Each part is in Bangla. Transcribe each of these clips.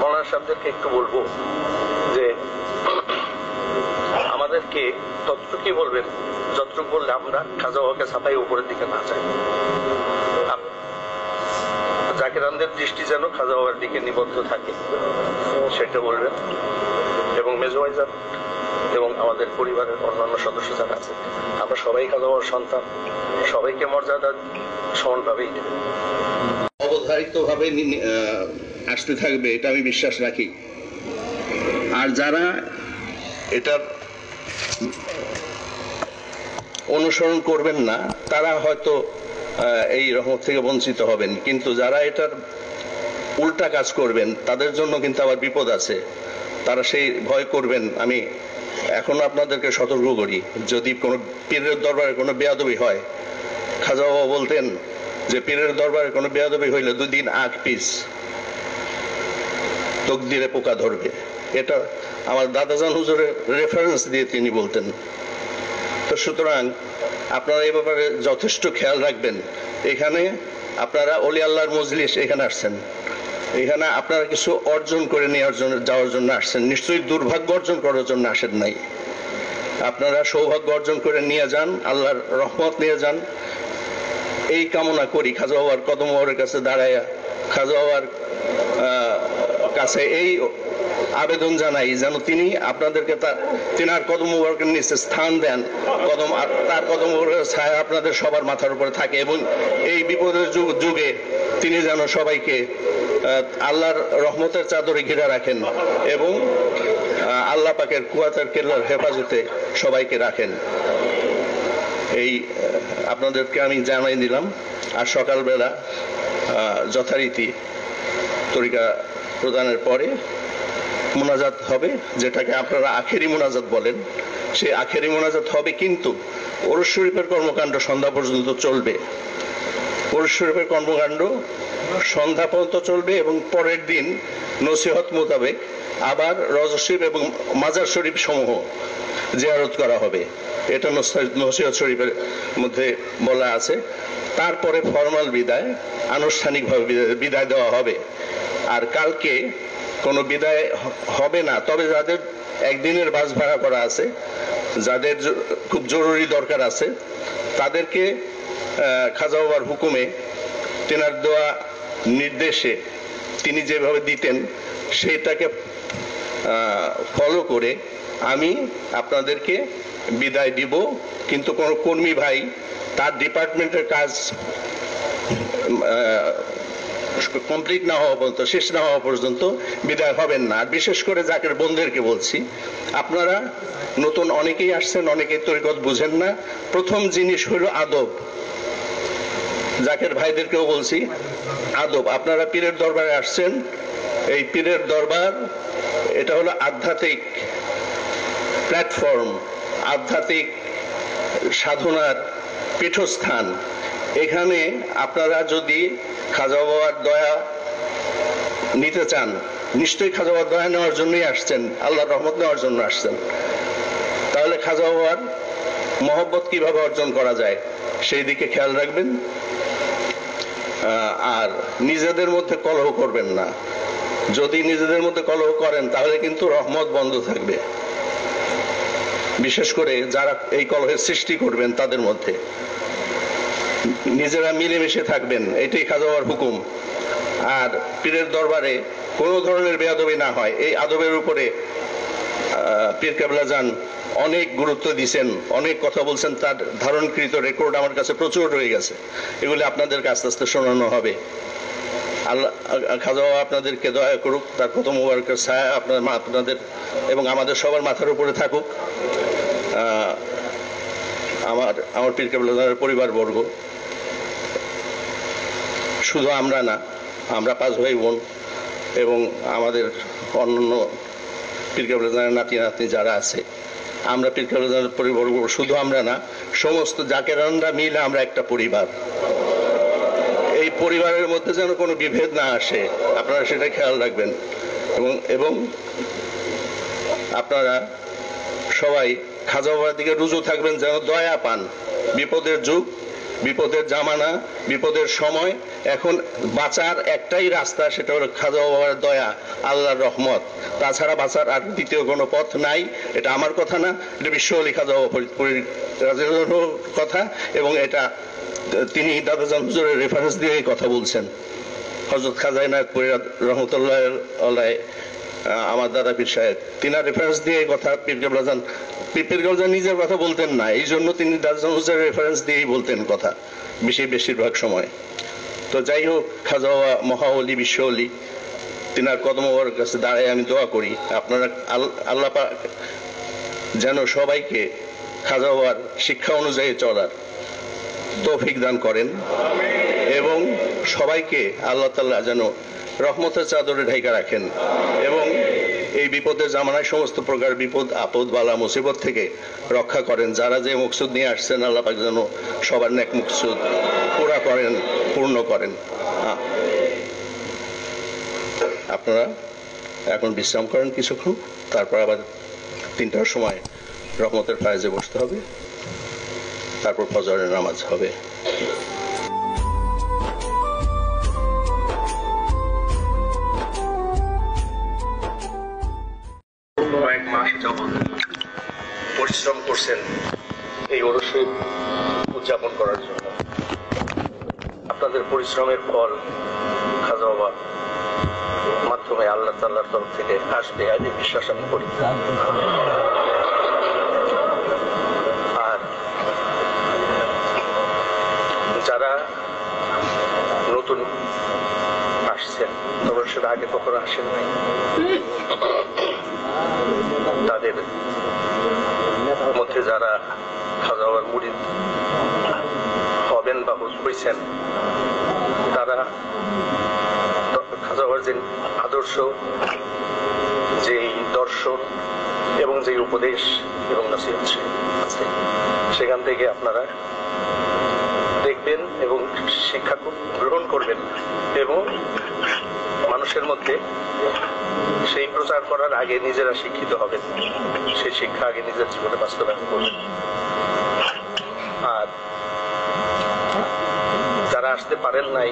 মৌলানা সাহেবদেরকে একটু বলবো যে আমাদেরকে ততটুকুই বলবেন যতটুকু বললে আমরা খাজা বাবাকে ছাপাই উপরের দিকে না যাই। জাকিরানদের দৃষ্টি যেন খাজা বাবার দিকে নিবদ্ধ থাকে সেটা বলবেন। এবং মেজো ভাইজান এবং আমাদের পরিবারের অন্যান্য সদস্য যারা আছে আমরা সবাই খাজা বাবার সন্তান, সবাইকে মর্যাদা সমানভাবেই দেবেন। অবধারিত ভাবে আসতে থাকবে এটা আমি বিশ্বাস রাখি। আর যারা এটার অনুসরণ করবেন না তারা হয়তো এই রহমত থেকে বঞ্চিত হবেন, কিন্তু যারা এটার উল্টা কাজ করবেন তাদের জন্য কিন্তু আবার বিপদ আছে। তারা সেই ভয় করবেন। আমি এখন আপনাদেরকে সতর্ক করি, যদি কোনো পীরের দরবারে কোনো বেয়াদবি হয়, খাজা বাবা বলতেন যে পীরের দরবারে কোনো বেয়াদবি হইলে 2 দিন আগ পিস তকদিরে পোকা ধরবে। এটা আমার দাদাজান হুজুরের রেফারেন্স দিয়ে তিনি বলতেন। তো সুতরাং আপনারা এই ব্যাপারে যথেষ্ট খেয়াল রাখবেন। এখানে আপনারা অলি আল্লাহর মজলিস এখানে আসছেন, এখানে আপনারা কিছু অর্জন করে নেওয়ার জন্য যাওয়ার জন্য আসছেন, নিশ্চয়ই দুর্ভাগ্য অর্জন করার জন্য আসেন নাই। আপনারা সৌভাগ্য অর্জন করে নিয়ে যান, আল্লাহর রহমত নিয়ে যান, এই কামনা করি। খাজা বাবার কদম মোবারকের কাছে দাঁড়াইয়া খাজা বাবার কাছে এই আবেদন জানাই যেন তিনি আপনাদেরকে তিনার কদম মোবারকের নিচে স্থান দেন, তার কদম মোবারকের ছায়া আপনাদের সবার মাথার উপরে থাকে, এবং এই বিপদের যুগে তিনি যেন সবাইকে আল্লাহর রহমতের চাদরে ঘিরে রাখেন এবং আল্লাহ পাকের কুয়াতের কেল্লার হেফাজতে সবাইকে রাখেন। এই আপনাদেরকে আমি জানাই দিলাম। আর সকালবেলা যথারীতি তরিকা প্রদানের পরে মোনাজাত হবে, যেটাকে আপনারা আখেরি মোনাজাত বলেন। সেই আখেরি মোনাজাত হবে, কিন্তু ওরস শরীফের কর্মকাণ্ড সন্ধ্যা পর্যন্ত চলবে। ওরস শরীফের কর্মকাণ্ড সন্ধ্যা পর্যন্ত চলবে এবং পরের দিন নসিহত মোতাবেক আবার রওজা শরীফ এবং মাজার শরীফ সমূহ জিয়ারত করা হবে। এটা নসিহত শরীফের মধ্যে বলা আছে। তারপরে ফরমাল বিদায়, আনুষ্ঠানিকভাবে বিদায় দেওয়া হবে। আর কালকে কোনো বিদায় হবে না, তবে যাদের একদিনের বাস ভাড়া করা আছে, যাদের খুব জরুরি দরকার আছে, তাদেরকে খাজা বাবার হুকুমে তেনার দেওয়া নির্দেশে তিনি যেভাবে দিতেন সেটাকে ফলো করে আমি আপনাদেরকে বিদায় দিব। কিন্তু কোনো কর্মী ভাই তার ডিপার্টমেন্টের কাজ কমপ্লিট না হওয়া পর্যন্ত, শেষ না হওয়া পর্যন্ত বিদায় হবেন না। আর বিশেষ করে জাকের বন্ধুদেরকে বলছি, আপনারা নতুন অনেকেই আসছেন, অনেকেই তরিকত বুঝেন না। প্রথম জিনিস হলো আদব। জাকের ভাইদেরকেও বলছি আদব। আপনারা পীরের দরবারে আসছেন, এই পীরের দরবার এটা হলো আধ্যাত্মিক প্ল্যাটফর্ম, আধ্যাত্মিক সাধনার পীঠস্থান। এখানে আপনারা যদি খাজা বাবার দয়া নিতে চান, নিশ্চয়ই খাজা বাবার দয়া নেওয়ার জন্যই আসছেন, আল্লাহর রহমত নেওয়ার জন্য আসছেন। তাহলে খাজা বাবার মহব্বত কিভাবে অর্জন করা যায় সেই দিকে খেয়াল রাখবেন। আর নিজেদের মধ্যে কলহ করবেন না। যদি নিজেদের মধ্যে কলহ করেন তাহলে কিন্তু রহমত বন্ধ থাকবে। বিশেষ করে যারা এই কলহের সৃষ্টি করবেন তাদের মধ্যে নিজেরা মিলেমিশে থাকবেন, এটাই খাজা বাবার হুকুম। আর পীরের দরবারে কোনো ধরনের বেয়াদবি না হয়, এই আদবের উপরে পীর কেবলা যান অনেক গুরুত্ব দিয়েছেন, অনেক কথা বলছেন। তার ধারণকৃত রেকর্ড আমার কাছে প্রচুর রয়ে গেছে, এগুলি আপনাদেরকে আস্তে আস্তে শোনানো হবে। আল্লাহ খাজা বাবা আপনাদেরকে দয়া করুক, তার কত মোবারকের ছায়া আপনাদের এবং আমাদের সবার মাথার উপরে থাকুক। আমার পীর কেবলা যানের পরিবারবর্গ, শুধু আমরা না, আমরা 5 ভাই বোন এবং আমাদের অন্যান্য পীর কেবলা যানের নাতি নাতনি যারা আছে, আমরা পীর কেবলা যানের পরিবারবর্গ, শুধু আমরা না, সমস্ত জাকেরানরা মিলে আমরা একটা পরিবার। এই পরিবারের মধ্যে যেন কোনো বিভেদ না আসে, আপনারা সেটা খেয়াল রাখবেন। এবং আপনারা সবাই খাজা বাবার দিকে রুজু থাকবেন, যেন দয়া পান। বিপদের যুগ, বিপদের জামানা, বিপদের সময় এখন বাঁচার একটাই রাস্তা, সেটা হলো খাজা বাবার দয়া, আল্লাহর রহমত। তাছাড়া বাঁচার আর দ্বিতীয় কোনো পথ নাই। এটা আমার কথা না, এটা বিশ্ব আলী খাজা বাবা ফরিদপুরের কথা, এবং এটা তিনি দাদাজান হুজুরের রেফারেন্স দিয়ে কথা বলছেন। হযরত খাজা ইনায়েতপুরী রহমতুল্লাহ আলাইহি, আমার দাদা পীর সাহেব, তিনার রেফারেন্স দিয়ে কথা পীর কেবলা নিজের কথা বলতেন না, এই জন্য তিনি দাদাজান হুজুরের রেফারেন্স দিয়েই বলতেন কথা বেশিরভাগ সময়। তো যাই হোক, খাজা বাবা মহাওলি, বিশ্ব ওলি, তিনার কদম বাবার কাছে দাঁড়ায় আমি দোয়া করি আপনারা আল্লাহ পাক যেন সবাইকে খাজা বাবার শিক্ষা অনুযায়ী চলার তৌফিক দান করেন, এবং সবাইকে আল্লাহ তাআলা যেন রহমতের চাদরে ঢাকা রাখেন, এবং এই বিপদের জামানায় সমস্ত প্রকার বিপদ আপদ বালা মুসিবত থেকে রক্ষা করেন। যারা যে মকসুদ নিয়ে আসছেন, আল্লাহ পাক যেন সবার নেক মকসুদ পূর্ণ করেন। আপনারা এখন বিশ্রাম করেন কিছুক্ষণ, তারপর আবার 3টার সময় রহমতের ফায়েজে বসতে হবে, তারপর ফজরের নামাজ হবে। কয়েক মাস যাবত পরিশ্রম করছেন এই ওরসে উদযাপন করার জন্য। আপনাদের পরিশ্রমের ফল খাজা বাবা মাধ্যমে আল্লাহ তাআলার তরফ থেকে আসবে, আমি বিশ্বাস আমি করি। আর যারা নতুন আসছেন, তবে সেটা আগে কখনো আসেন নাই, তাদের মধ্যে যারা খাজা বাবার মুরিদ হবেন বা হইছেন, তারা খাজা বাবার যে আদর্শ, যেই দর্শন এবং যেই উপদেশ এবং নসিহত আছে, সেখান থেকে আপনারা দেখবেন এবং শিক্ষা গ্রহণ করবেন, এবং মানুষের মধ্যে সেই প্রচার করার আগে নিজেরা শিক্ষিত হবেন, সেই শিক্ষা আগে নিজের জীবনে বাস্তবায়ন করবেন। আর যারা আসতে পারেন নাই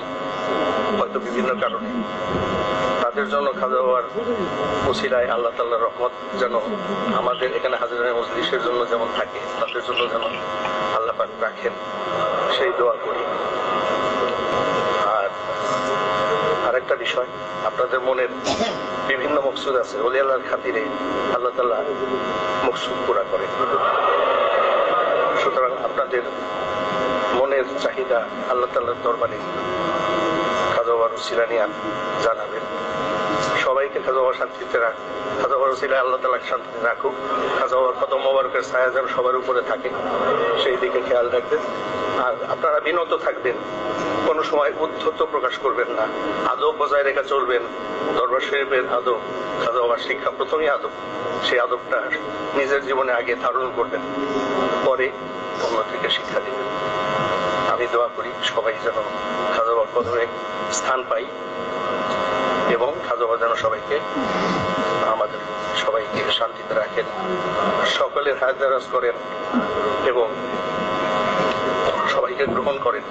হয়তো বিভিন্ন কারণে, তাদের জন্য খাজা বাবার ওসিলায় আল্লাহ তাআলার রহমত যেন আমাদের এখানে হাজিরা মজলিসের জন্য যেমন থাকে, তাদের জন্য যেন আল্লাহ পাক রাখেন, সেই দোয়া করি। আর আরেকটা বিষয়, আপনাদের মনের বিভিন্ন মকসুদ আছে, ওলি আল্লাহর খাতিরে আল্লাহ তাআলা মকসুদ পুরা করেন। সুতরাং আপনাদের মনের চাহিদা আল্লাহ তাআলার দরবারে খাজা বাবার ওসিলা নিয়ে জানাবেন। সবাইকে খাজা বাবা শান্তিতে রাখ, খাজা বাবার ওসিলায় আল্লাহ তাআলা শান্তিতে রাখুক, খাজা বাবার কদম মোবারকের ছায়া যেন সবার উপরে থাকে, সেই দিকে খেয়াল রাখবেন। আর আপনারা বিনত থাকবেন, কোনো সময় উদ্ধত প্রকাশ করবেন না, আদব বজায় রেখে চলবেন। দরবার শরীফের আদব, খাজা বাবার শিক্ষা প্রথমেই আদব, সেই আদবটা নিজের জীবনে আগে ধারণ করবেন, পরে অন্যদেরকে শিক্ষা দিবেন। আমি দোয়া করি সবাই যেন খাজা বাবার কদমে স্থান পাই, এবং খাজা বাবা যেন আমাদের সবাইকে শান্তিতে রাখেন, সকলের হায়াত দারাজ করেন এবং সবাইকে গ্রহণ করেন।